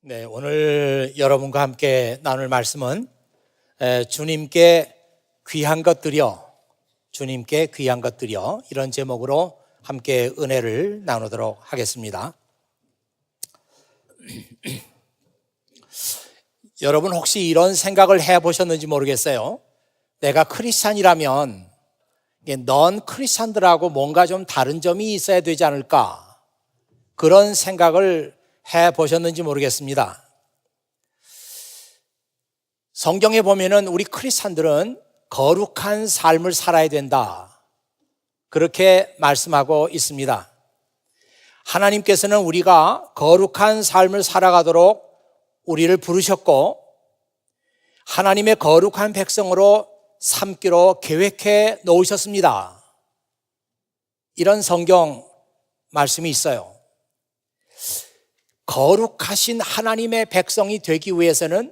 네, 오늘 여러분과 함께 나눌 말씀은 주님께 귀한 것들이요, 주님께 귀한 것들이요, 이런 제목으로 함께 은혜를 나누도록 하겠습니다. 여러분 혹시 이런 생각을 해보셨는지 모르겠어요. 내가 크리스찬이라면 넌 크리스찬들하고 뭔가 좀 다른 점이 있어야 되지 않을까, 그런 생각을 해보셨는지 모르겠습니다. 성경에 보면은 우리 크리스찬들은 거룩한 삶을 살아야 된다, 그렇게 말씀하고 있습니다. 하나님께서는 우리가 거룩한 삶을 살아가도록 우리를 부르셨고 하나님의 거룩한 백성으로 삼기로 계획해 놓으셨습니다. 이런 성경 말씀이 있어요. 거룩하신 하나님의 백성이 되기 위해서는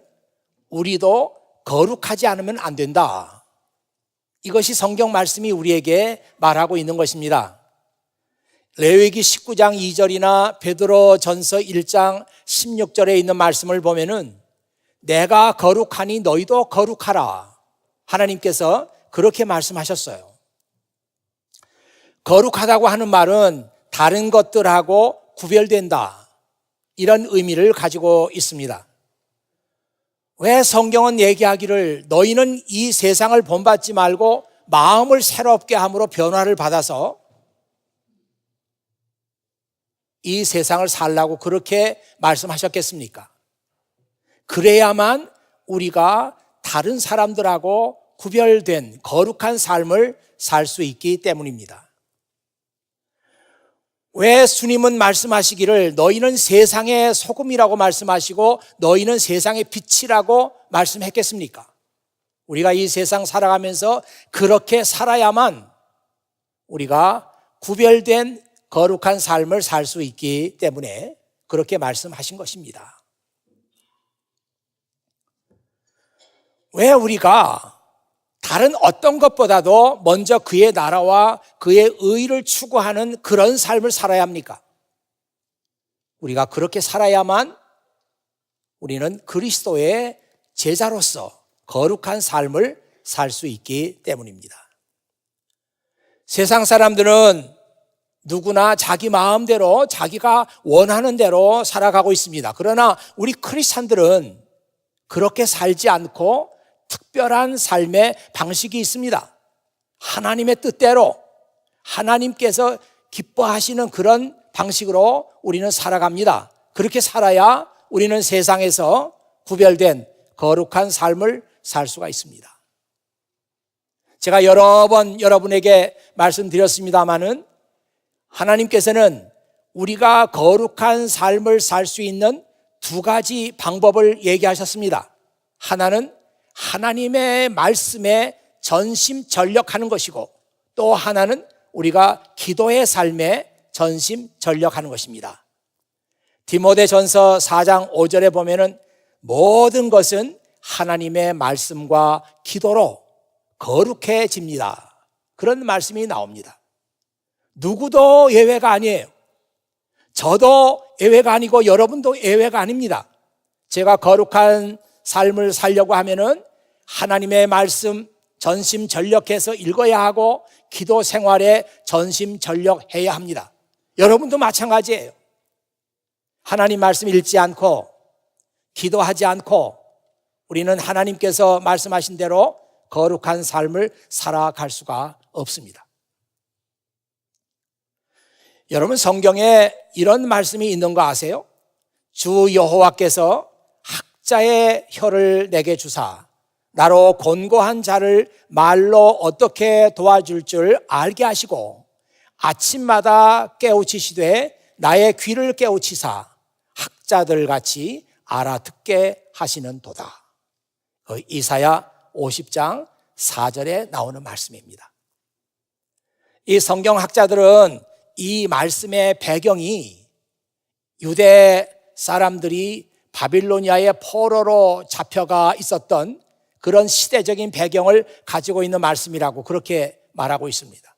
우리도 거룩하지 않으면 안 된다. 이것이 성경 말씀이 우리에게 말하고 있는 것입니다. 레위기 19장 2절이나 베드로전서 1장 16절에 있는 말씀을 보면은 내가 거룩하니 너희도 거룩하라, 하나님께서 그렇게 말씀하셨어요. 거룩하다고 하는 말은 다른 것들하고 구별된다, 이런 의미를 가지고 있습니다. 왜 성경은 얘기하기를 너희는 이 세상을 본받지 말고 마음을 새롭게 함으로 변화를 받아서 이 세상을 살라고 그렇게 말씀하셨겠습니까? 그래야만 우리가 다른 사람들하고 구별된 거룩한 삶을 살 수 있기 때문입니다. 왜 주님은 말씀하시기를 너희는 세상의 소금이라고 말씀하시고 너희는 세상의 빛이라고 말씀했겠습니까? 우리가 이 세상 살아가면서 그렇게 살아야만 우리가 구별된 거룩한 삶을 살 수 있기 때문에 그렇게 말씀하신 것입니다. 왜 우리가 다른 어떤 것보다도 먼저 그의 나라와 그의 의를 추구하는 그런 삶을 살아야 합니까? 우리가 그렇게 살아야만 우리는 그리스도의 제자로서 거룩한 삶을 살 수 있기 때문입니다. 세상 사람들은 누구나 자기 마음대로 자기가 원하는 대로 살아가고 있습니다. 그러나 우리 크리스찬들은 그렇게 살지 않고 특별한 삶의 방식이 있습니다. 하나님의 뜻대로 하나님께서 기뻐하시는 그런 방식으로 우리는 살아갑니다. 그렇게 살아야 우리는 세상에서 구별된 거룩한 삶을 살 수가 있습니다. 제가 여러 번 여러분에게 말씀드렸습니다마는 하나님께서는 우리가 거룩한 삶을 살 수 있는 두 가지 방법을 얘기하셨습니다. 하나는 하나님의 말씀에 전심전력하는 것이고 또 하나는 우리가 기도의 삶에 전심전력하는 것입니다. 디모데전서 4장 5절에 보면은 모든 것은 하나님의 말씀과 기도로 거룩해집니다, 그런 말씀이 나옵니다. 누구도 예외가 아니에요. 저도 예외가 아니고 여러분도 예외가 아닙니다. 제가 거룩한 삶을 살려고 하면은 하나님의 말씀 전심전력해서 읽어야 하고 기도 생활에 전심전력해야 합니다. 여러분도 마찬가지예요. 하나님 말씀 읽지 않고 기도하지 않고 우리는 하나님께서 말씀하신 대로 거룩한 삶을 살아갈 수가 없습니다. 여러분 성경에 이런 말씀이 있는 거 아세요? 주 여호와께서 학자의 혀를 내게 주사 나로 곤고한 자를 말로 어떻게 도와줄 줄 알게 하시고 아침마다 깨우치시되 나의 귀를 깨우치사 학자들 같이 알아듣게 하시는 도다. 이사야 50장 4절에 나오는 말씀입니다. 이 성경 학자들은 이 말씀의 배경이 유대 사람들이 바빌로니아의 포로로 잡혀가 있었던 그런 시대적인 배경을 가지고 있는 말씀이라고 그렇게 말하고 있습니다.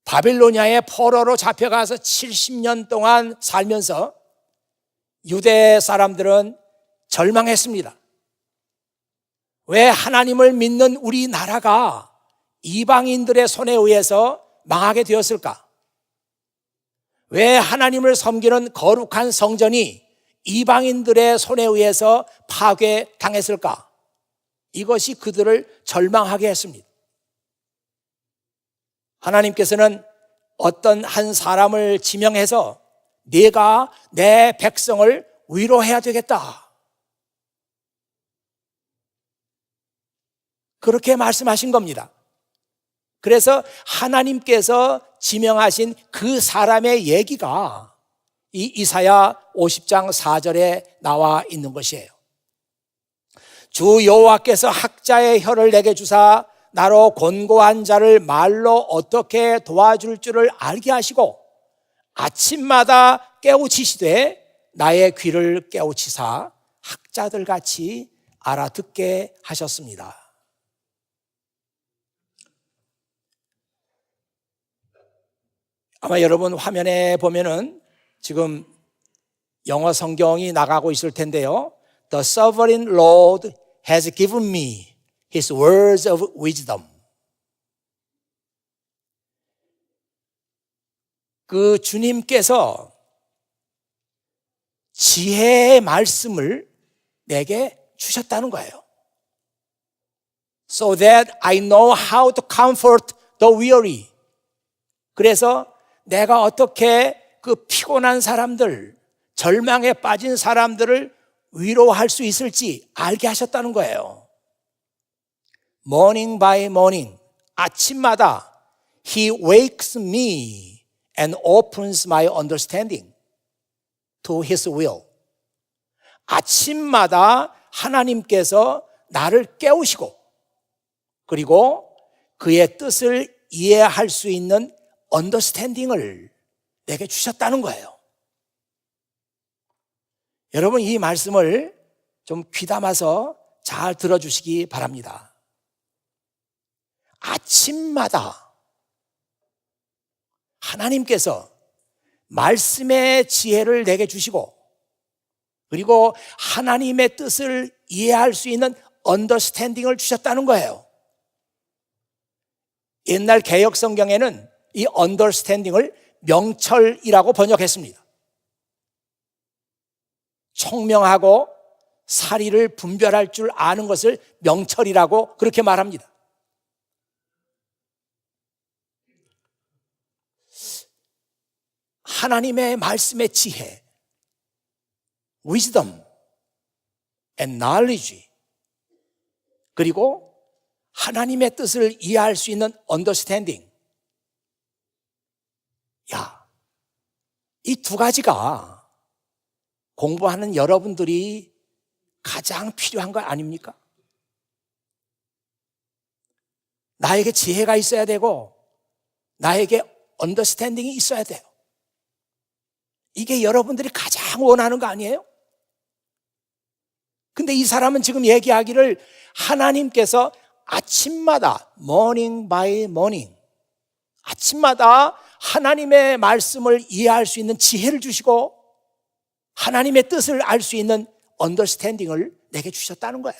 바빌로니아의 포로로 잡혀가서 70년 동안 살면서 유대 사람들은 절망했습니다. 왜 하나님을 믿는 우리나라가 이방인들의 손에 의해서 망하게 되었을까? 왜 하나님을 섬기는 거룩한 성전이 이방인들의 손에 의해서 파괴당했을까? 이것이 그들을 절망하게 했습니다. 하나님께서는 어떤 한 사람을 지명해서 네가 내 백성을 위로해야 되겠다, 그렇게 말씀하신 겁니다. 그래서 하나님께서 지명하신 그 사람의 얘기가 이 이사야 50장 4절에 나와 있는 것이에요. 주 여호와께서 학자의 혀를 내게 주사 나로 권고한 자를 말로 어떻게 도와줄 줄을 알게 하시고 아침마다 깨우치시되 나의 귀를 깨우치사 학자들 같이 알아듣게 하셨습니다. 아마 여러분 화면에 보면은 지금 영어 성경이 나가고 있을 텐데요. The sovereign Lord has given me His words of wisdom. 그 주님께서 지혜의 말씀을 내게 주셨다는 거예요. So that I know how to comfort the weary. 그래서 내가 어떻게 그 피곤한 사람들, 절망에 빠진 사람들을 위로할 수 있을지 알게 하셨다는 거예요. Morning by morning, 아침마다 He wakes me and opens my understanding to His will. 아침마다 하나님께서 나를 깨우시고 그리고 그의 뜻을 이해할 수 있는 언더스탠딩을 내게 주셨다는 거예요. 여러분, 이 말씀을 좀 귀담아서 잘 들어주시기 바랍니다. 아침마다 하나님께서 말씀의 지혜를 내게 주시고 그리고 하나님의 뜻을 이해할 수 있는 언더스탠딩을 주셨다는 거예요. 옛날 개역 성경에는 이 언더스탠딩을 명철이라고 번역했습니다. 총명하고 사리를 분별할 줄 아는 것을 명철이라고 그렇게 말합니다. 하나님의 말씀의 지혜, wisdom and knowledge, 그리고 하나님의 뜻을 이해할 수 있는 understanding. 이 두 가지가 공부하는 여러분들이 가장 필요한 거 아닙니까? 나에게 지혜가 있어야 되고 나에게 언더스탠딩이 있어야 돼요. 이게 여러분들이 가장 원하는 거 아니에요? 근데 이 사람은 지금 얘기하기를 하나님께서 아침마다 morning by morning, 아침마다 하나님의 말씀을 이해할 수 있는 지혜를 주시고 하나님의 뜻을 알 수 있는 언더스탠딩을 내게 주셨다는 거예요.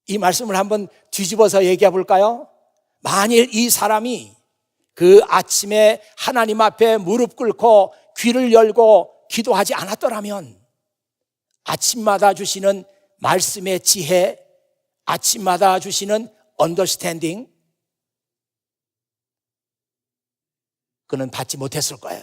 이 말씀을 한번 뒤집어서 얘기해 볼까요? 만일 이 사람이 그 아침에 하나님 앞에 무릎 꿇고 귀를 열고 기도하지 않았더라면 아침마다 주시는 말씀의 지혜, 아침마다 주시는 언더스탠딩, 그는 받지 못했을 거예요.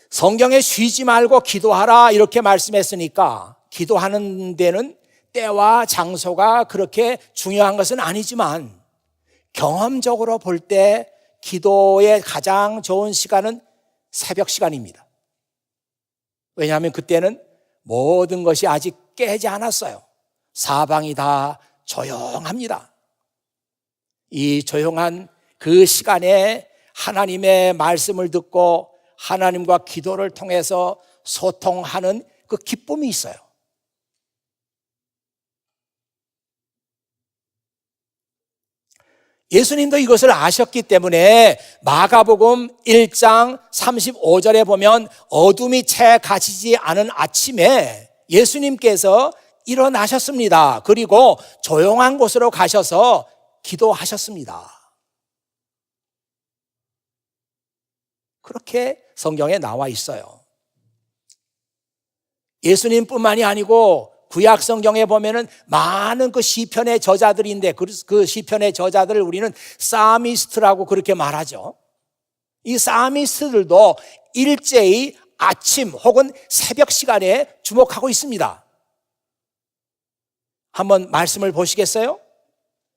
성경에 쉬지 말고 기도하라 이렇게 말씀했으니까 기도하는 데는 때와 장소가 그렇게 중요한 것은 아니지만 경험적으로 볼 때 기도의 가장 좋은 시간은 새벽 시간입니다. 왜냐하면 그때는 모든 것이 아직 깨지 않았어요. 사방이 다 조용합니다. 이 조용한 그 시간에 하나님의 말씀을 듣고 하나님과 기도를 통해서 소통하는 그 기쁨이 있어요. 예수님도 이것을 아셨기 때문에 마가복음 1장 35절에 보면 어둠이 채 가시지 않은 아침에 예수님께서 일어나셨습니다. 그리고 조용한 곳으로 가셔서 기도하셨습니다. 그렇게 성경에 나와 있어요. 예수님뿐만이 아니고 구약 성경에 보면은 많은 그 시편의 저자들인데 그 시편의 저자들을 우리는 사미스트라고 그렇게 말하죠. 이 사미스트들도 일제히 아침 혹은 새벽 시간에 주목하고 있습니다. 한번 말씀을 보시겠어요?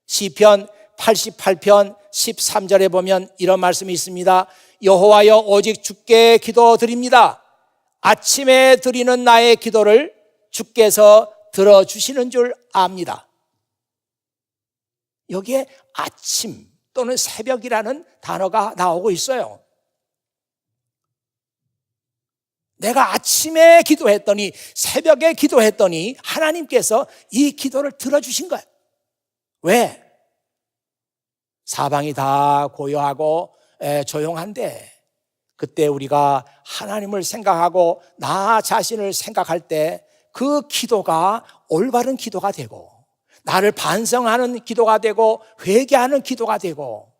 시편 88편 13절에 보면 이런 말씀이 있습니다. 여호와여 오직 주께 기도드립니다. 아침에 드리는 나의 기도를 주께서 들어주시는 줄 압니다. 여기에 아침 또는 새벽이라는 단어가 나오고 있어요. 내가 아침에 기도했더니 새벽에 기도했더니 하나님께서 이 기도를 들어주신 거예요. 왜? 사방이 다 고요하고 조용한데 그때 우리가 하나님을 생각하고 나 자신을 생각할 때 그 기도가 올바른 기도가 되고 나를 반성하는 기도가 되고 회개하는 기도가 되고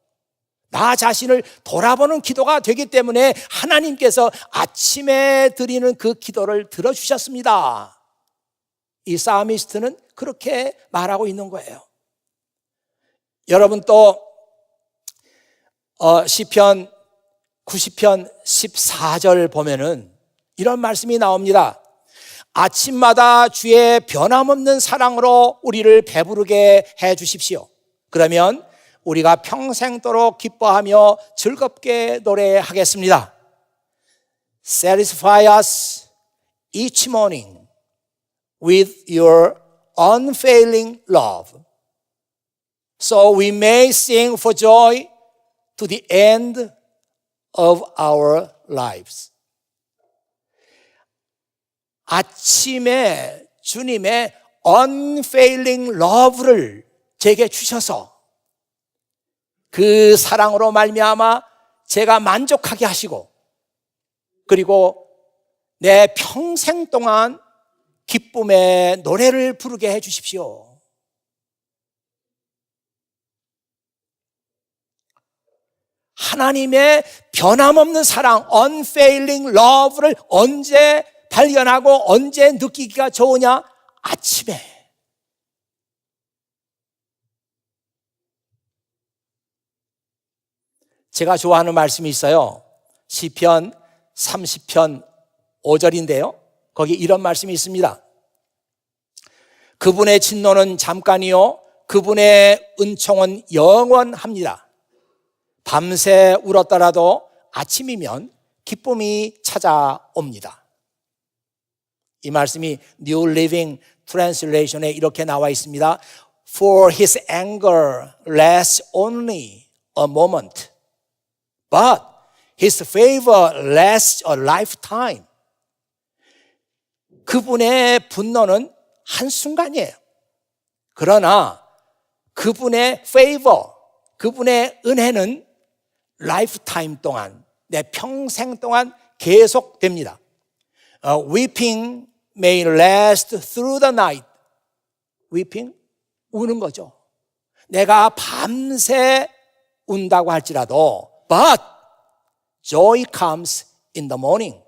나 자신을 돌아보는 기도가 되기 때문에 하나님께서 아침에 드리는 그 기도를 들어주셨습니다. 이 사미스트는 그렇게 말하고 있는 거예요. 여러분 또 시편 90편 14절 보면은 이런 말씀이 나옵니다. 아침마다 주의 변함없는 사랑으로 우리를 배부르게 해 주십시오. 그러면 우리가 평생도록 기뻐하며 즐겁게 노래하겠습니다. Satisfy us each morning with your unfailing love, so we may sing for joy to the end of our lives. 아침에 주님의 unfailing love를 제게 주셔서 그 사랑으로 말미암아 제가 만족하게 하시고 그리고 내 평생 동안 기쁨의 노래를 부르게 해 주십시오. 하나님의 변함없는 사랑, unfailing love를 언제 발견하고 언제 느끼기가 좋으냐? 아침에. 제가 좋아하는 말씀이 있어요. 시편 30편 5절인데요. 거기 이런 말씀이 있습니다. 그분의 진노는 잠깐이요 그분의 은총은 영원합니다. 밤새 울었더라도 아침이면 기쁨이 찾아옵니다. 이 말씀이 New Living Translation에 이렇게 나와 있습니다. For his anger lasts only a moment, but his favor lasts a lifetime. 그분의 분노는 한순간이에요. 그러나 그분의 favor, 그분의 은혜는 lifetime 동안, 내 평생 동안 계속됩니다. Weeping may last through the night. Weeping, 우는 거죠. 내가 밤새 운다고 할지라도 But joy comes in the morning.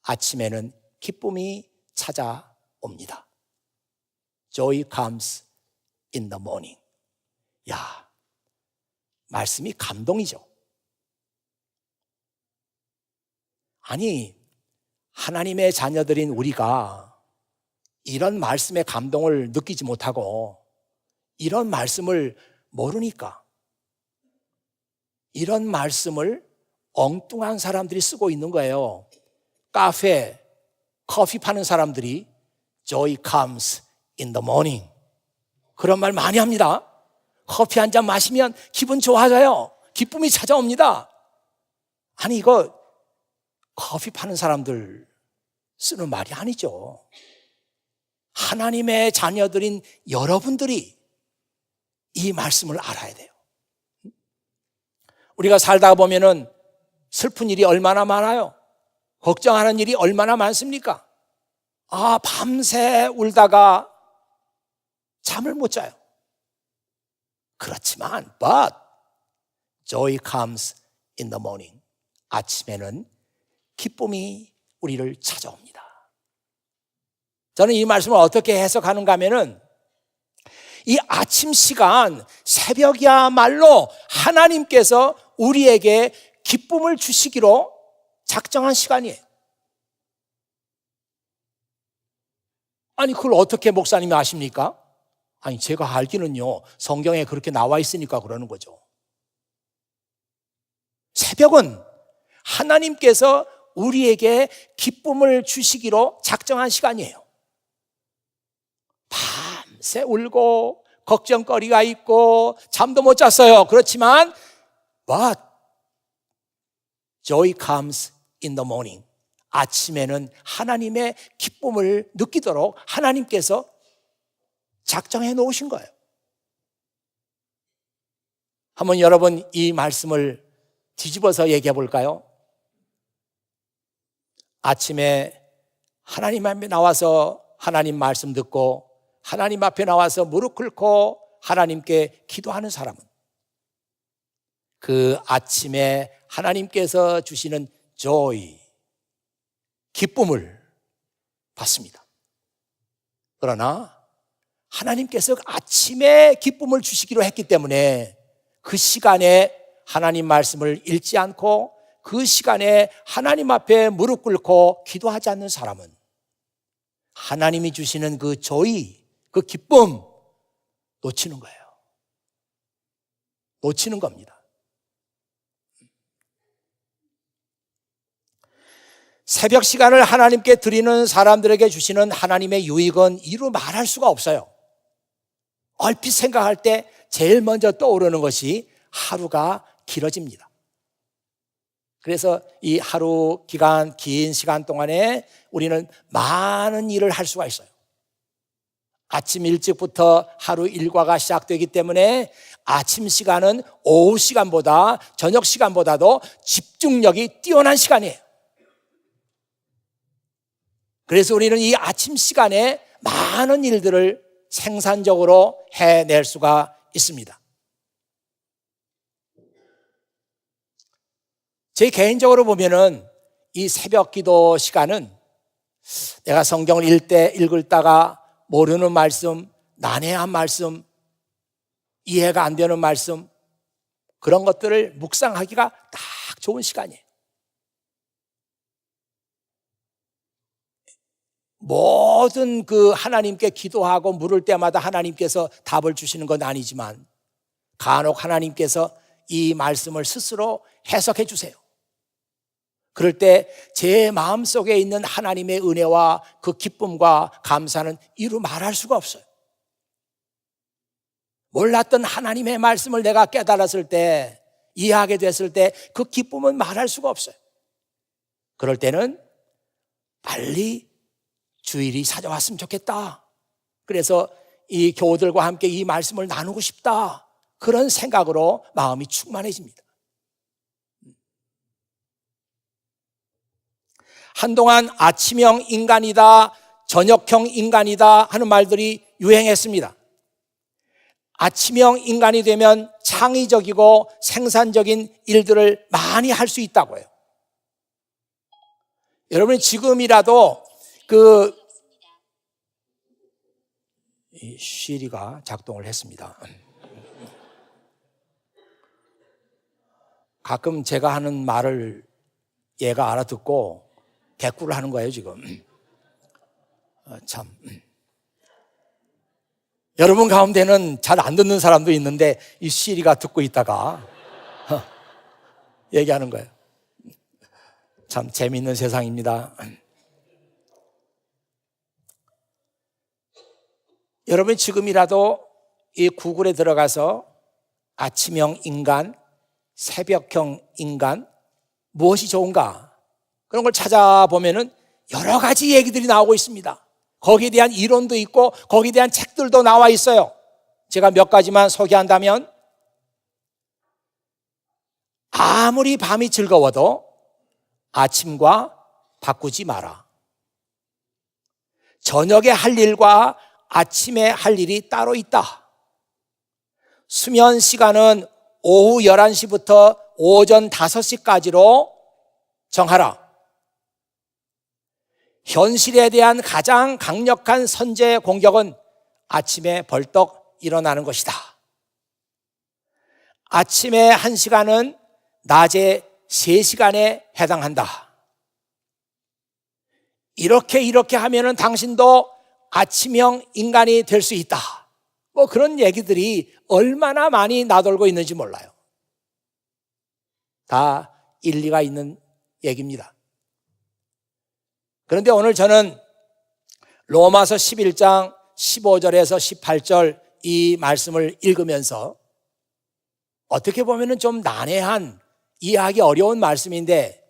아침에는 기쁨이 찾아옵니다. Joy comes in the morning. 야, 말씀이 감동이죠. 아니, 하나님의 자녀들인 우리가 이런 말씀의 감동을 느끼지 못하고 이런 말씀을 모르니까 이런 말씀을 엉뚱한 사람들이 쓰고 있는 거예요. 카페, 커피 파는 사람들이 Joy comes in the morning. 그런 말 많이 합니다. 커피 한 잔 마시면 기분 좋아져요. 기쁨이 찾아옵니다. 아니 이거 커피 파는 사람들 쓰는 말이 아니죠. 하나님의 자녀들인 여러분들이 이 말씀을 알아야 돼요. 우리가 살다가 보면은 슬픈 일이 얼마나 많아요. 걱정하는 일이 얼마나 많습니까? 밤새 울다가 잠을 못 자요. 그렇지만 but joy comes in the morning. 아침에는 기쁨이 우리를 찾아옵니다. 저는 이 말씀을 어떻게 해석하는가 하면은 이 아침 시간, 새벽이야말로 하나님께서 우리에게 기쁨을 주시기로 작정한 시간이에요. 아니, 그걸 어떻게 목사님이 아십니까? 아니, 제가 알기는요, 성경에 그렇게 나와 있으니까 그러는 거죠. 새벽은 하나님께서 우리에게 기쁨을 주시기로 작정한 시간이에요. 밤새 울고 걱정거리가 있고 잠도 못 잤어요. 그렇지만 but joy comes in the morning. 아침에는 하나님의 기쁨을 느끼도록 하나님께서 작정해 놓으신 거예요. 한번 여러분 이 말씀을 뒤집어서 얘기해 볼까요? 아침에 하나님 앞에 나와서 하나님 말씀 듣고 하나님 앞에 나와서 무릎 꿇고 하나님께 기도하는 사람은 그 아침에 하나님께서 주시는 joy, 기쁨을 받습니다. 그러나 하나님께서 아침에 기쁨을 주시기로 했기 때문에 그 시간에 하나님 말씀을 읽지 않고 그 시간에 하나님 앞에 무릎 꿇고 기도하지 않는 사람은 하나님이 주시는 그 joy, 그 기쁨 놓치는 거예요. 놓치는 겁니다. 새벽 시간을 하나님께 드리는 사람들에게 주시는 하나님의 유익은 이루 말할 수가 없어요. 얼핏 생각할 때 제일 먼저 떠오르는 것이 하루가 길어집니다. 그래서 이 하루 기간, 긴 시간 동안에 우리는 많은 일을 할 수가 있어요. 아침 일찍부터 하루 일과가 시작되기 때문에 아침 시간은 오후 시간보다 저녁 시간보다도 집중력이 뛰어난 시간이에요. 그래서 우리는 이 아침 시간에 많은 일들을 생산적으로 해낼 수가 있습니다. 제 개인적으로 보면은 이 새벽 기도 시간은 내가 성경을 읽다가 모르는 말씀, 난해한 말씀, 이해가 안 되는 말씀, 그런 것들을 묵상하기가 딱 좋은 시간이에요. 모든 그 하나님께 기도하고 물을 때마다 하나님께서 답을 주시는 건 아니지만 간혹 하나님께서 이 말씀을 스스로 해석해 주세요. 그럴 때 제 마음속에 있는 하나님의 은혜와 그 기쁨과 감사는 이루 말할 수가 없어요. 몰랐던 하나님의 말씀을 내가 깨달았을 때, 이해하게 됐을 때 그 기쁨은 말할 수가 없어요. 그럴 때는 빨리 주일이 찾아왔으면 좋겠다. 그래서 이 교우들과 함께 이 말씀을 나누고 싶다. 그런 생각으로 마음이 충만해집니다. 한동안 아침형 인간이다, 저녁형 인간이다 하는 말들이 유행했습니다. 아침형 인간이 되면 창의적이고 생산적인 일들을 많이 할 수 있다고 해요. 여러분이 지금이라도 이 시리가 작동을 했습니다. 가끔 제가 하는 말을 얘가 알아듣고 대꾸를 하는 거예요, 지금. 참. 여러분 가운데는 잘 안 듣는 사람도 있는데 이 시리가 듣고 있다가 얘기하는 거예요. 참 재미있는 세상입니다. 여러분 지금이라도 이 구글에 들어가서 아침형 인간, 새벽형 인간, 무엇이 좋은가? 그런 걸 찾아보면은 여러 가지 얘기들이 나오고 있습니다. 거기에 대한 이론도 있고 거기에 대한 책들도 나와 있어요. 제가 몇 가지만 소개한다면, 아무리 밤이 즐거워도 아침과 바꾸지 마라. 저녁에 할 일과 아침에 할 일이 따로 있다. 수면 시간은 오후 11시부터 오전 5시까지로 정하라. 현실에 대한 가장 강력한 선제 공격은 아침에 벌떡 일어나는 것이다. 아침에 1시간은 낮에 3시간에 해당한다. 이렇게 하면은 당신도 아침형 인간이 될 수 있다. 뭐 그런 얘기들이 얼마나 많이 나돌고 있는지 몰라요. 다 일리가 있는 얘기입니다. 그런데 오늘 저는 로마서 11장 15절에서 18절 이 말씀을 읽으면서 어떻게 보면은 좀 난해한, 이해하기 어려운 말씀인데,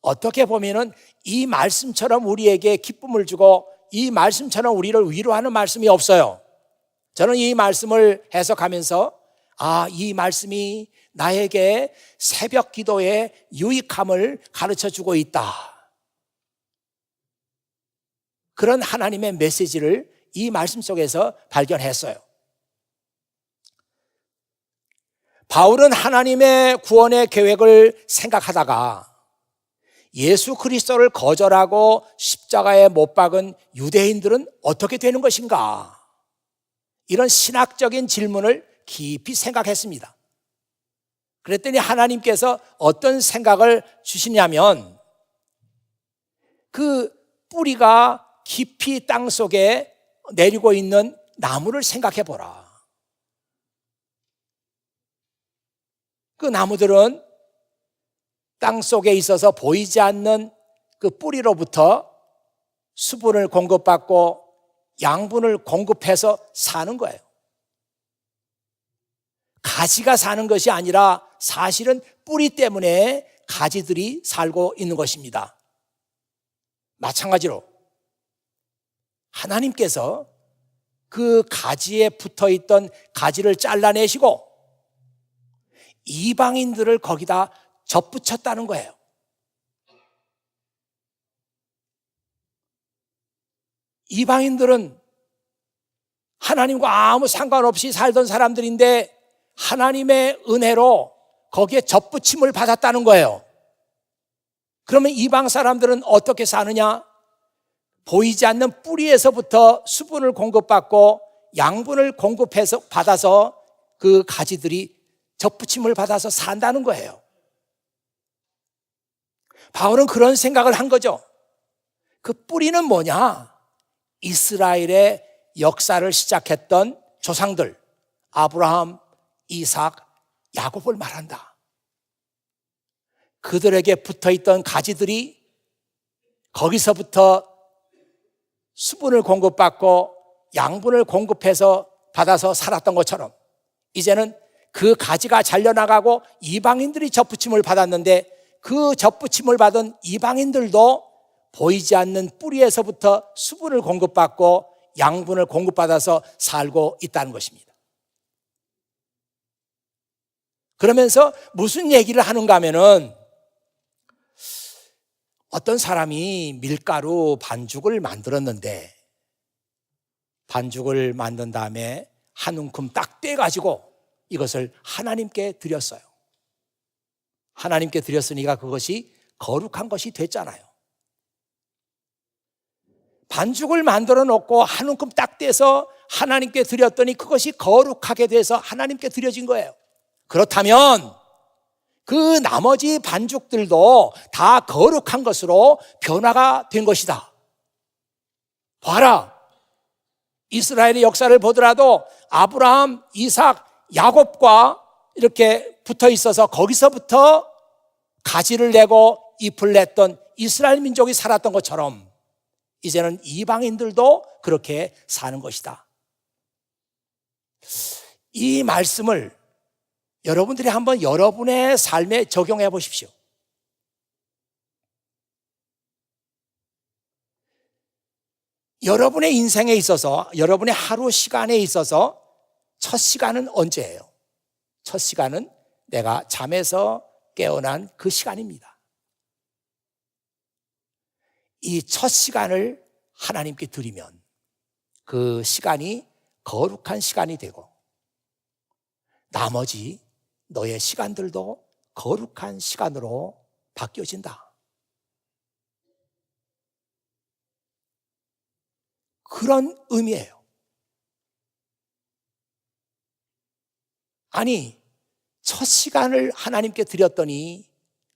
어떻게 보면은 이 말씀처럼 우리에게 기쁨을 주고 이 말씀처럼 우리를 위로하는 말씀이 없어요. 저는 이 말씀을 해석하면서 이 말씀이 나에게 새벽 기도의 유익함을 가르쳐 주고 있다. 그런 하나님의 메시지를 이 말씀 속에서 발견했어요. 바울은 하나님의 구원의 계획을 생각하다가 예수 그리스도를 거절하고 십자가에 못 박은 유대인들은 어떻게 되는 것인가? 이런 신학적인 질문을 깊이 생각했습니다. 그랬더니 하나님께서 어떤 생각을 주시냐면, 그 뿌리가 깊이 땅 속에 내리고 있는 나무를 생각해 보라. 그 나무들은 땅 속에 있어서 보이지 않는 그 뿌리로부터 수분을 공급받고 양분을 공급해서 사는 거예요. 가지가 사는 것이 아니라 사실은 뿌리 때문에 가지들이 살고 있는 것입니다. 마찬가지로 하나님께서 그 가지에 붙어있던 가지를 잘라내시고 이방인들을 거기다 접붙였다는 거예요. 이방인들은 하나님과 아무 상관없이 살던 사람들인데 하나님의 은혜로 거기에 접붙임을 받았다는 거예요. 그러면 이방 사람들은 어떻게 사느냐? 보이지 않는 뿌리에서부터 수분을 공급받고 양분을 공급해서 받아서 그 가지들이 접붙임을 받아서 산다는 거예요. 바울은 그런 생각을 한 거죠. 그 뿌리는 뭐냐? 이스라엘의 역사를 시작했던 조상들, 아브라함, 이삭, 야곱을 말한다. 그들에게 붙어있던 가지들이 거기서부터 수분을 공급받고 양분을 공급해서 받아서 살았던 것처럼, 이제는 그 가지가 잘려나가고 이방인들이 접붙임을 받았는데, 그 접붙임을 받은 이방인들도 보이지 않는 뿌리에서부터 수분을 공급받고 양분을 공급받아서 살고 있다는 것입니다. 그러면서 무슨 얘기를 하는가 하면은, 어떤 사람이 밀가루 반죽을 만들었는데 반죽을 만든 다음에 한 움큼 딱 떼가지고 이것을 하나님께 드렸어요. 하나님께 드렸으니까 그것이 거룩한 것이 됐잖아요. 반죽을 만들어 놓고 한 움큼 딱 떼서 하나님께 드렸더니 그것이 거룩하게 돼서 하나님께 드려진 거예요. 그렇다면 그 나머지 반죽들도 다 거룩한 것으로 변화가 된 것이다. 봐라, 이스라엘의 역사를 보더라도 아브라함, 이삭, 야곱과 이렇게 붙어 있어서 거기서부터 가지를 내고 잎을 냈던 이스라엘 민족이 살았던 것처럼 이제는 이방인들도 그렇게 사는 것이다. 이 말씀을 여러분들이 한번 여러분의 삶에 적용해 보십시오. 여러분의 인생에 있어서, 여러분의 하루 시간에 있어서 첫 시간은 언제예요? 첫 시간은 내가 잠에서 깨어난 그 시간입니다. 이 첫 시간을 하나님께 드리면 그 시간이 거룩한 시간이 되고 나머지 너의 시간들도 거룩한 시간으로 바뀌어진다. 그런 의미예요. 아니, 첫 시간을 하나님께 드렸더니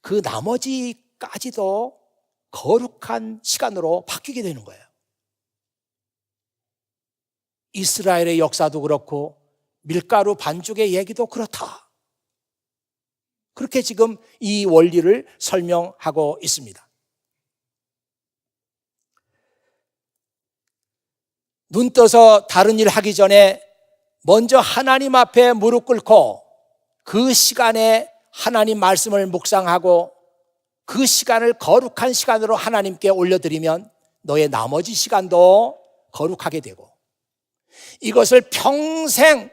그 나머지까지도 거룩한 시간으로 바뀌게 되는 거예요. 이스라엘의 역사도 그렇고 밀가루 반죽의 얘기도 그렇다. 그렇게 지금 이 원리를 설명하고 있습니다. 눈 떠서 다른 일 하기 전에 먼저 하나님 앞에 무릎 꿇고 그 시간에 하나님 말씀을 묵상하고 그 시간을 거룩한 시간으로 하나님께 올려드리면 너의 나머지 시간도 거룩하게 되고 이것을 평생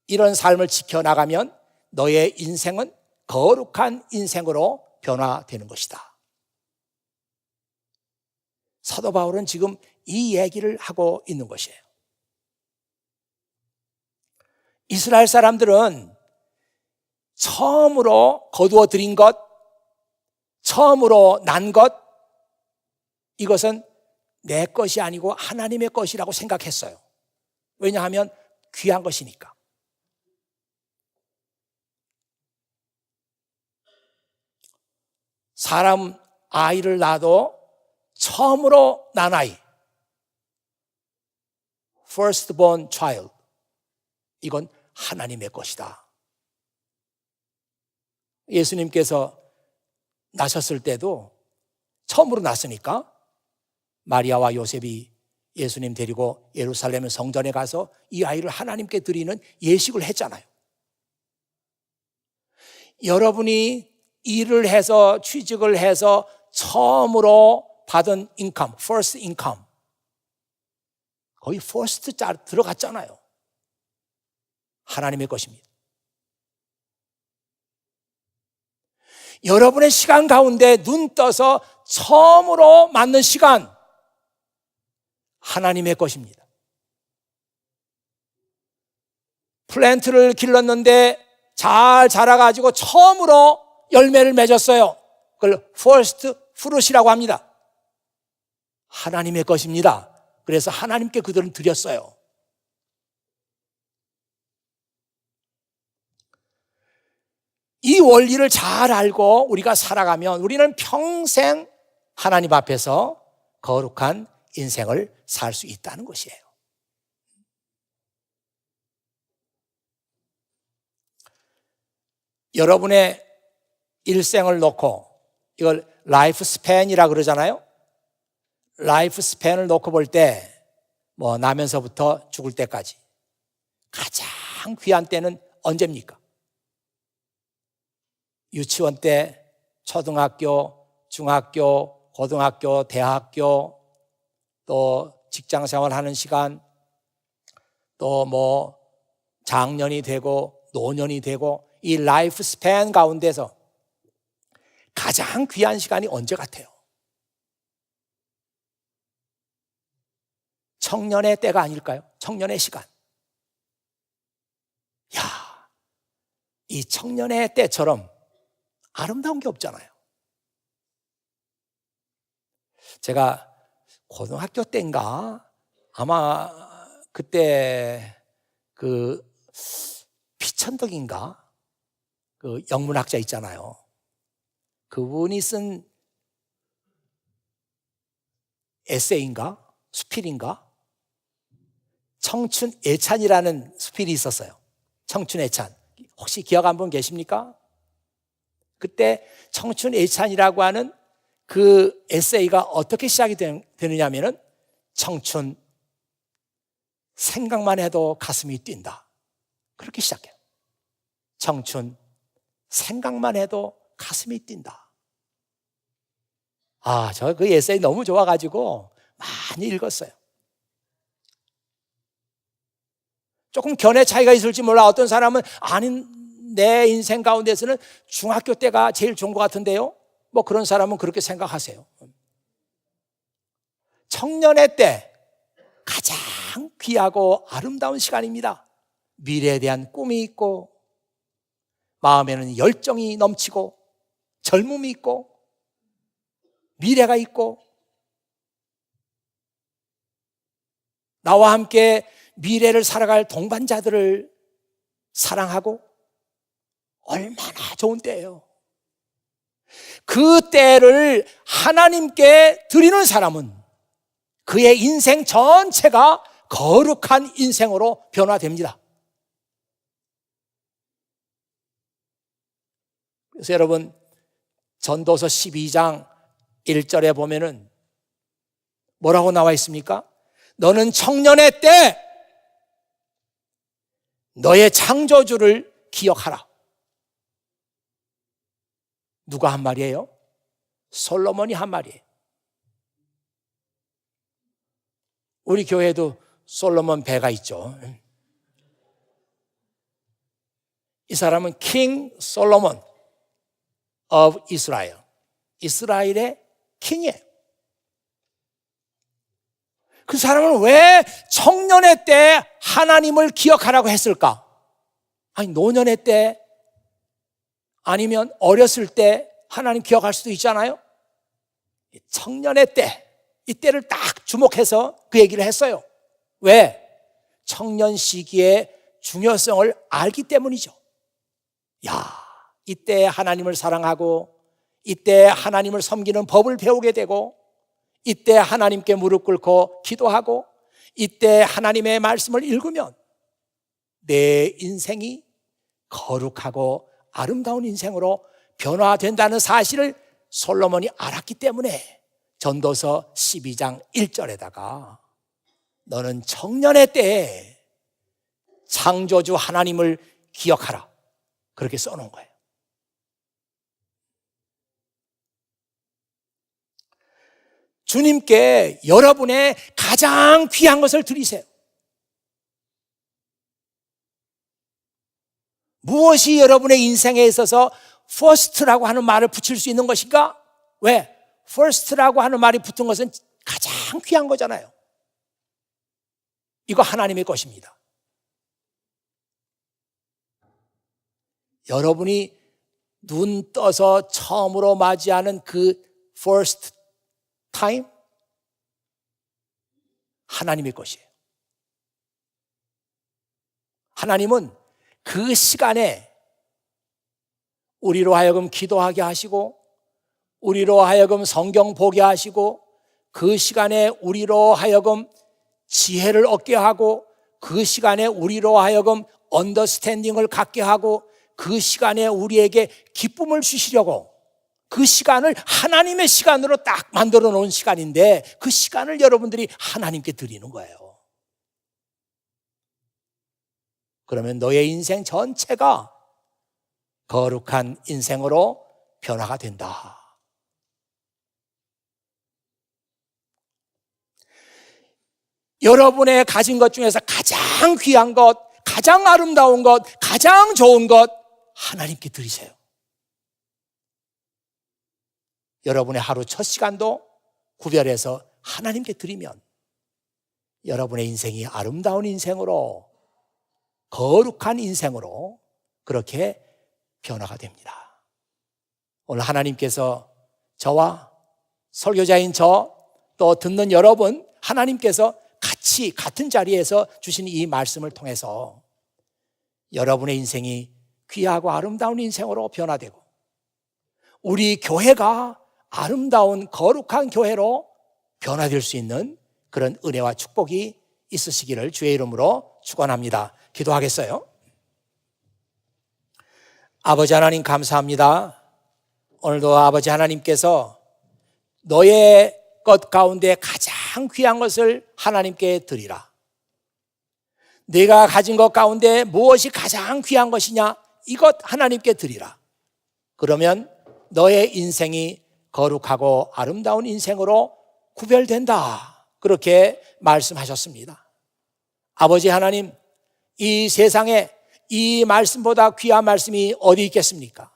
이런 삶을 지켜나가면 너의 인생은 거룩한 인생으로 변화되는 것이다. 사도 바울은 지금 이 얘기를 하고 있는 것이에요. 이스라엘 사람들은 처음으로 거두어 들인 것, 처음으로 난 것, 이것은 내 것이 아니고 하나님의 것이라고 생각했어요. 왜냐하면 귀한 것이니까. 사람 아이를 낳아도 처음으로 난 아이, firstborn child, 이건 하나님의 것이다. 예수님께서 나셨을 때도 처음으로 났으니까 마리아와 요셉이 예수님 데리고 예루살렘 성전에 가서 이 아이를 하나님께 드리는 예식을 했잖아요. 여러분이 일을 해서 취직을 해서 처음으로 받은 인컴, first income, 거의 first 자 들어갔잖아요. 하나님의 것입니다. 여러분의 시간 가운데 눈 떠서 처음으로 맞는 시간, 하나님의 것입니다. 플랜트를 길렀는데 잘 자라가지고 처음으로 열매를 맺었어요. 그걸 first fruit이라고 합니다. 하나님의 것입니다. 그래서 하나님께 그들은 드렸어요. 이 원리를 잘 알고 우리가 살아가면 우리는 평생 하나님 앞에서 거룩한 인생을 살 수 있다는 것이에요. 여러분의 일생을 놓고, 이걸 라이프 스팬이라고 그러잖아요. 라이프 스팬을 놓고 볼 때 뭐 나면서부터 죽을 때까지 가장 귀한 때는 언제입니까? 유치원 때, 초등학교, 중학교, 고등학교, 대학교, 또 직장생활 하는 시간, 또 뭐 장년이 되고 노년이 되고, 이 라이프 스팬 가운데서 가장 귀한 시간이 언제 같아요? 청년의 때가 아닐까요? 청년의 시간. 야, 이 청년의 때처럼 아름다운 게 없잖아요. 제가 고등학교 때인가 아마 그때 그 피천덕인가 그 영문학자 있잖아요. 그분이 쓴 에세이인가 수필인가 청춘 애찬이라는 수필이 있었어요. 청춘 애찬. 혹시 기억 한 분 계십니까? 그때 청춘 애찬이라고 하는 그 에세이가 어떻게 시작이 되느냐면은 청춘 생각만 해도 가슴이 뛴다. 그렇게 시작해요. 청춘 생각만 해도 가슴이 뛴다. 아, 저 그 에세이 너무 좋아가지고 많이 읽었어요. 조금 견해 차이가 있을지 몰라. 어떤 사람은 아니, 내 인생 가운데서는 중학교 때가 제일 좋은 것 같은데요. 뭐 그런 사람은 그렇게 생각하세요. 청년의 때 가장 귀하고 아름다운 시간입니다. 미래에 대한 꿈이 있고 마음에는 열정이 넘치고 젊음이 있고 미래가 있고 나와 함께 미래를 살아갈 동반자들을 사랑하고 얼마나 좋은 때예요. 그 때를 하나님께 드리는 사람은 그의 인생 전체가 거룩한 인생으로 변화됩니다. 그래서 여러분, 전도서 12장 1절에 보면은 뭐라고 나와 있습니까? 너는 청년의 때 너의 창조주를 기억하라. 누가 한 말이에요? 솔로몬이 한 말이에요. 우리 교회에도 솔로몬 배가 있죠. 이 사람은 킹 솔로몬 of Israel. 이스라엘의 킹이에요. 그 사람은 왜 청년의 때 하나님을 기억하라고 했을까? 아니, 노년의 때 아니면 어렸을 때 하나님 기억할 수도 있잖아요. 청년의 때, 이 때를 딱 주목해서 그 얘기를 했어요. 왜? 청년 시기의 중요성을 알기 때문이죠. 이때 하나님을 사랑하고 이때 하나님을 섬기는 법을 배우게 되고 이때 하나님께 무릎 꿇고 기도하고 이때 하나님의 말씀을 읽으면 내 인생이 거룩하고 아름다운 인생으로 변화된다는 사실을 솔로몬이 알았기 때문에 전도서 12장 1절에다가 너는 청년의 때에 창조주 하나님을 기억하라, 그렇게 써놓은 거예요. 주님께 여러분의 가장 귀한 것을 드리세요. 무엇이 여러분의 인생에 있어서 first라고 하는 말을 붙일 수 있는 것인가? 왜? first라고 하는 말이 붙은 것은 가장 귀한 거잖아요. 이거 하나님의 것입니다. 여러분이 눈 떠서 처음으로 맞이하는 그 first time, 하나님의 것이에요. 하나님은 그 시간에 우리로 하여금 기도하게 하시고 우리로 하여금 성경 보게 하시고 그 시간에 우리로 하여금 지혜를 얻게 하고 그 시간에 우리로 하여금 언더스탠딩을 갖게 하고 그 시간에 우리에게 기쁨을 주시려고 그 시간을 하나님의 시간으로 딱 만들어 놓은 시간인데 그 시간을 여러분들이 하나님께 드리는 거예요. 그러면 너의 인생 전체가 거룩한 인생으로 변화가 된다. 여러분의 가진 것 중에서 가장 귀한 것, 가장 아름다운 것, 가장 좋은 것 하나님께 드리세요. 여러분의 하루 첫 시간도 구별해서 하나님께 드리면 여러분의 인생이 아름다운 인생으로, 거룩한 인생으로 그렇게 변화가 됩니다. 오늘 하나님께서 저와 설교자인 저 또 듣는 여러분, 하나님께서 같이 같은 자리에서 주신 이 말씀을 통해서 여러분의 인생이 귀하고 아름다운 인생으로 변화되고 우리 교회가 아름다운 거룩한 교회로 변화될 수 있는 그런 은혜와 축복이 있으시기를 주의 이름으로 축원합니다. 기도하겠어요. 아버지 하나님 감사합니다. 오늘도 아버지 하나님께서 너의 것 가운데 가장 귀한 것을 하나님께 드리라. 네가 가진 것 가운데 무엇이 가장 귀한 것이냐? 이것 하나님께 드리라. 그러면 너의 인생이 거룩하고 아름다운 인생으로 구별된다. 그렇게 말씀하셨습니다. 아버지 하나님, 이 세상에 이 말씀보다 귀한 말씀이 어디 있겠습니까?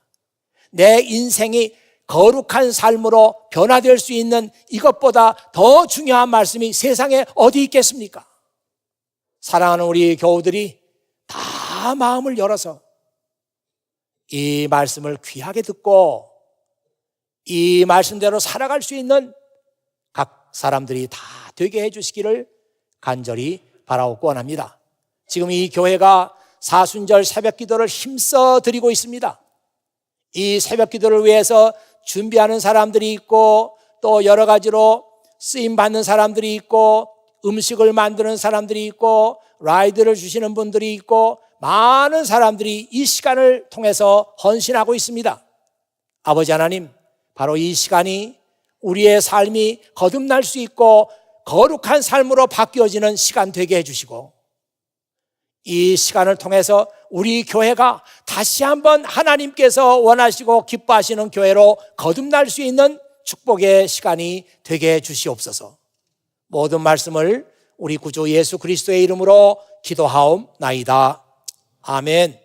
내 인생이 거룩한 삶으로 변화될 수 있는 이것보다 더 중요한 말씀이 세상에 어디 있겠습니까? 사랑하는 우리 교우들이 다 마음을 열어서 이 말씀을 귀하게 듣고 이 말씀대로 살아갈 수 있는 각 사람들이 다 되게 해주시기를 간절히 바라고 원합니다. 지금 이 교회가 사순절 새벽 기도를 힘써 드리고 있습니다. 이 새벽 기도를 위해서 준비하는 사람들이 있고 또 여러 가지로 쓰임 받는 사람들이 있고 음식을 만드는 사람들이 있고 라이드를 주시는 분들이 있고 많은 사람들이 이 시간을 통해서 헌신하고 있습니다. 아버지 하나님, 바로 이 시간이 우리의 삶이 거듭날 수 있고 거룩한 삶으로 바뀌어지는 시간 되게 해주시고 이 시간을 통해서 우리 교회가 다시 한번 하나님께서 원하시고 기뻐하시는 교회로 거듭날 수 있는 축복의 시간이 되게 해주시옵소서. 모든 말씀을 우리 구주 예수 그리스도의 이름으로 기도하옵나이다. 아멘.